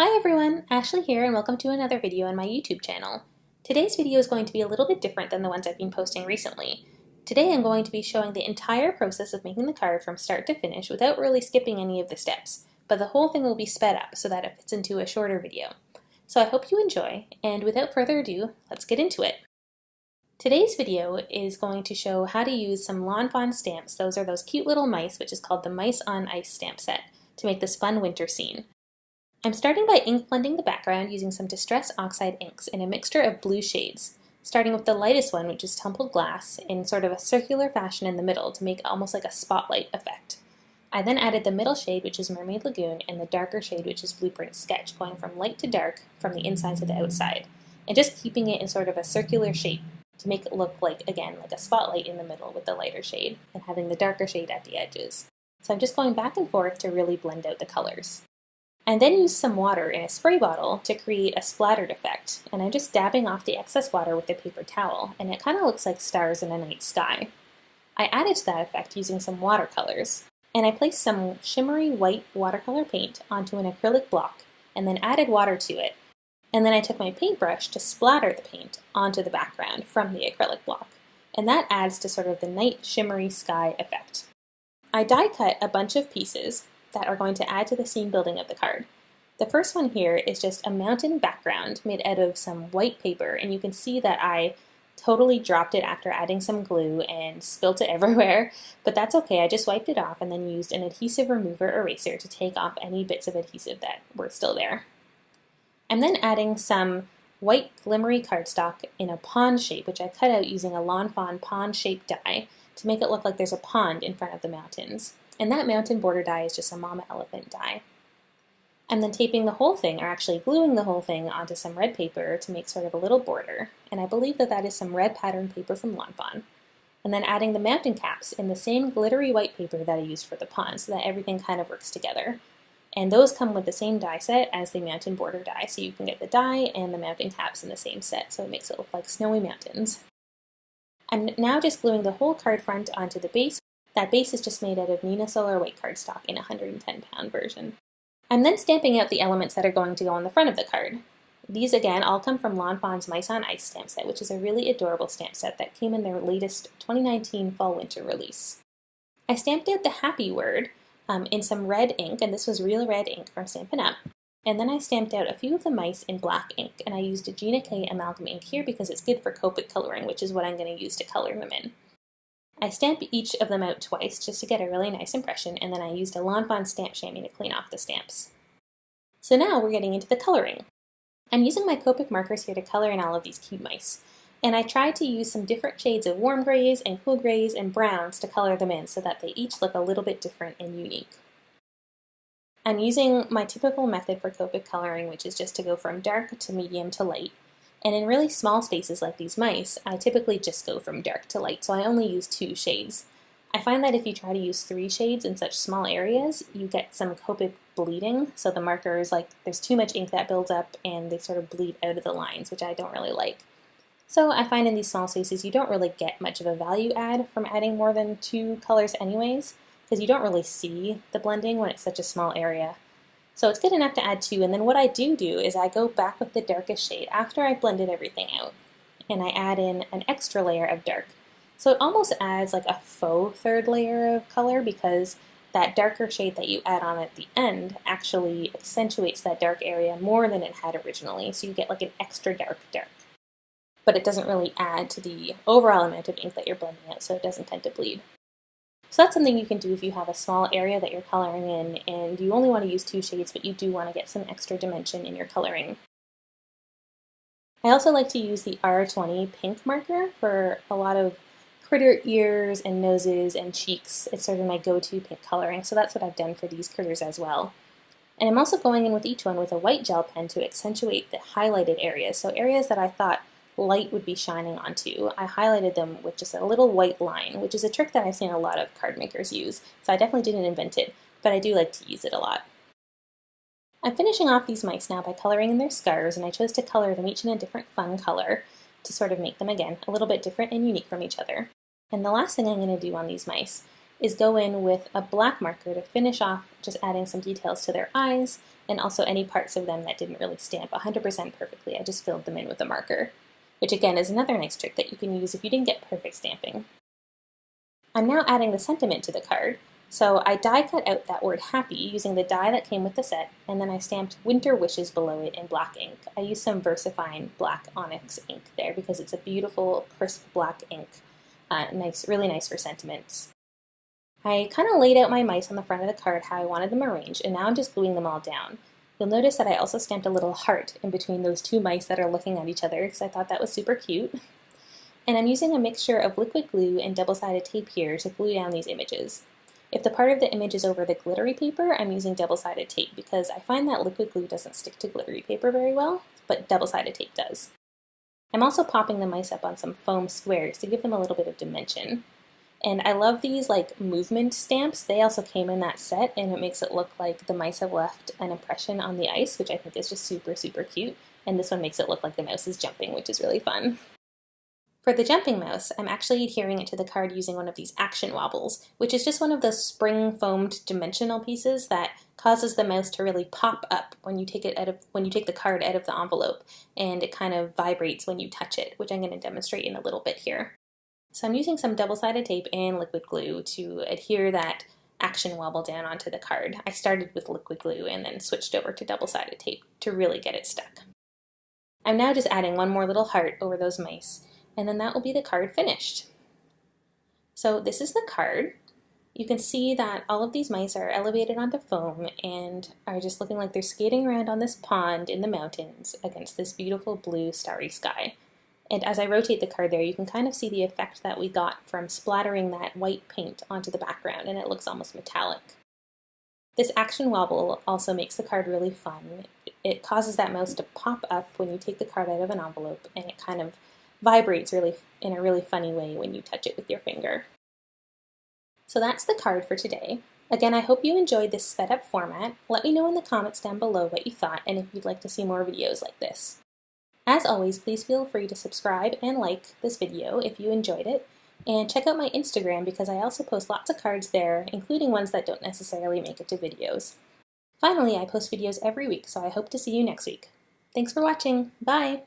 Hi everyone, Ashley here and welcome to another video on my YouTube channel. Today's video is going to be a little bit different than the ones I've been posting recently. Today I'm going to be showing the entire process of making the card from start to finish without really skipping any of the steps, but the whole thing will be sped up so that it fits into a shorter video. So I hope you enjoy, and without further ado, let's get into it. Today's video is going to show how to use some Lawn Fawn stamps. Those are those cute little mice, which is called the Mice on Ice stamp set, to make this fun winter scene. I'm starting by ink blending the background using some Distress Oxide inks in a mixture of blue shades, starting with the lightest one, which is Tumbled Glass, in sort of a circular fashion in the middle to make almost like a spotlight effect. I then added the middle shade, which is Mermaid Lagoon, and the darker shade, which is Blueprint Sketch, going from light to dark from the inside to the outside, and just keeping it in sort of a circular shape to make it look like, again, like a spotlight in the middle with the lighter shade, and having the darker shade at the edges. So I'm just going back and forth to really blend out the colors. I then used some water in a spray bottle to create a splattered effect, and I'm just dabbing off the excess water with a paper towel, and it kind of looks like stars in a night sky. I added to that effect using some watercolors, and I placed some shimmery white watercolor paint onto an acrylic block, and then added water to it, and then I took my paintbrush to splatter the paint onto the background from the acrylic block, and that adds to sort of the night shimmery sky effect. I die cut a bunch of pieces that are going to add to the scene building of the card. The first one here is just a mountain background made out of some white paper, and you can see that I totally dropped it after adding some glue and spilt it everywhere, but that's okay. I just wiped it off and then used an adhesive remover eraser to take off any bits of adhesive that were still there. I'm then adding some white glimmery cardstock in a pond shape, which I cut out using a Lawn Fawn pond shaped die to make it look like there's a pond in front of the mountains. And that mountain border die is just a mama elephant die. I'm then taping the whole thing, or actually gluing the whole thing, onto some red paper to make sort of a little border, and I believe that that is some red pattern paper from Lawn Fawn. And then adding the mountain caps in the same glittery white paper that I used for the pond, so that everything kind of works together. And those come with the same die set as the mountain border die, so you can get the die and the mountain caps in the same set, so it makes it look like snowy mountains. I'm now just gluing the whole card front onto the base. That base is just made out of Neenah Solar White cardstock in a 110-pound version. I'm then stamping out the elements that are going to go on the front of the card. These again all come from Lawn Fawn's Mice on Ice stamp set, which is a really adorable stamp set that came in their latest 2019 Fall-Winter release. I stamped out the happy word in some red ink, and this was real red ink from Stampin' Up. And then I stamped out a few of the mice in black ink, and I used a Gina Amalgam ink here because it's good for Copic coloring, which is what I'm going to use to color them in. I stamped each of them out twice just to get a really nice impression, and then I used a Lawn Fawn stamp chamois to clean off the stamps. So now we're getting into the coloring. I'm using my Copic markers here to color in all of these cute mice, and I tried to use some different shades of warm grays and cool grays and browns to color them in so that they each look a little bit different and unique. I'm using my typical method for Copic coloring, which is just to go from dark to medium to light. And in really small spaces like these mice, I typically just go from dark to light, so I only use 2 shades. I find that if you try to use 3 shades in such small areas, you get some Copic bleeding, so the markers, there's too much ink that builds up and they sort of bleed out of the lines, which I don't really like. So I find in these small spaces you don't really get much of a value add from adding more than 2 colors anyways, because you don't really see the blending when it's such a small area. So it's good enough to add 2, and then what I do is I go back with the darkest shade after I've blended everything out, and I add in an extra layer of dark. So it almost adds like a faux third layer of color because that darker shade that you add on at the end actually accentuates that dark area more than it had originally, so you get like an extra dark. But it doesn't really add to the overall amount of ink that you're blending out, so it doesn't tend to bleed. So that's something you can do if you have a small area that you're coloring in and you only want to use 2 shades, but you do want to get some extra dimension in your coloring. I also like to use the R20 pink marker for a lot of critter ears and noses and cheeks. It's sort of my go-to pink coloring, so that's what I've done for these critters as well. And I'm also going in with each one with a white gel pen to accentuate the highlighted areas, so areas that I thought light would be shining onto. I highlighted them with just a little white line, which is a trick that I've seen a lot of card makers use, so I definitely didn't invent it, but I do like to use it a lot. I'm finishing off these mice now by coloring in their scarves, and I chose to color them each in a different fun color to sort of make them, again, a little bit different and unique from each other. And the last thing I'm going to do on these mice is go in with a black marker to finish off just adding some details to their eyes and also any parts of them that didn't really stamp 100% perfectly. I just filled them in with a marker, which again is another nice trick that you can use if you didn't get perfect stamping. I'm now adding the sentiment to the card, so I die cut out that word happy using the die that came with the set, and then I stamped winter wishes below it in black ink. I used some VersaFine black onyx ink there because it's a beautiful crisp black ink, really nice for sentiments. I kind of laid out my mice on the front of the card how I wanted them arranged, and now I'm just gluing them all down. You'll notice that I also stamped a little heart in between those two mice that are looking at each other because I thought that was super cute. And I'm using a mixture of liquid glue and double-sided tape here to glue down these images. If the part of the image is over the glittery paper, I'm using double-sided tape because I find that liquid glue doesn't stick to glittery paper very well, but double-sided tape does. I'm also popping the mice up on some foam squares to give them a little bit of dimension. And I love these like movement stamps. They also came in that set, and it makes it look like the mice have left an impression on the ice, which I think is just super, super cute. And this one makes it look like the mouse is jumping, which is really fun. For the jumping mouse, I'm actually adhering it to the card using one of these action wobbles, which is just one of those spring foamed dimensional pieces that causes the mouse to really pop up when you take the card out of the envelope, and it kind of vibrates when you touch it, which I'm going to demonstrate in a little bit here. So I'm using some double-sided tape and liquid glue to adhere that action wobble down onto the card. I started with liquid glue and then switched over to double-sided tape to really get it stuck. I'm now just adding one more little heart over those mice, and then that will be the card finished. So this is the card. You can see that all of these mice are elevated onto foam and are just looking like they're skating around on this pond in the mountains against this beautiful blue starry sky. And as I rotate the card there, you can kind of see the effect that we got from splattering that white paint onto the background, and it looks almost metallic. This action wobble also makes the card really fun. It causes that mouse to pop up when you take the card out of an envelope, and it kind of vibrates in a really funny way when you touch it with your finger. So that's the card for today. Again, I hope you enjoyed this sped up format. Let me know in the comments down below what you thought and if you'd like to see more videos like this. As always, please feel free to subscribe and like this video if you enjoyed it, and check out my Instagram because I also post lots of cards there, including ones that don't necessarily make it to videos. Finally, I post videos every week, so I hope to see you next week. Thanks for watching. Bye!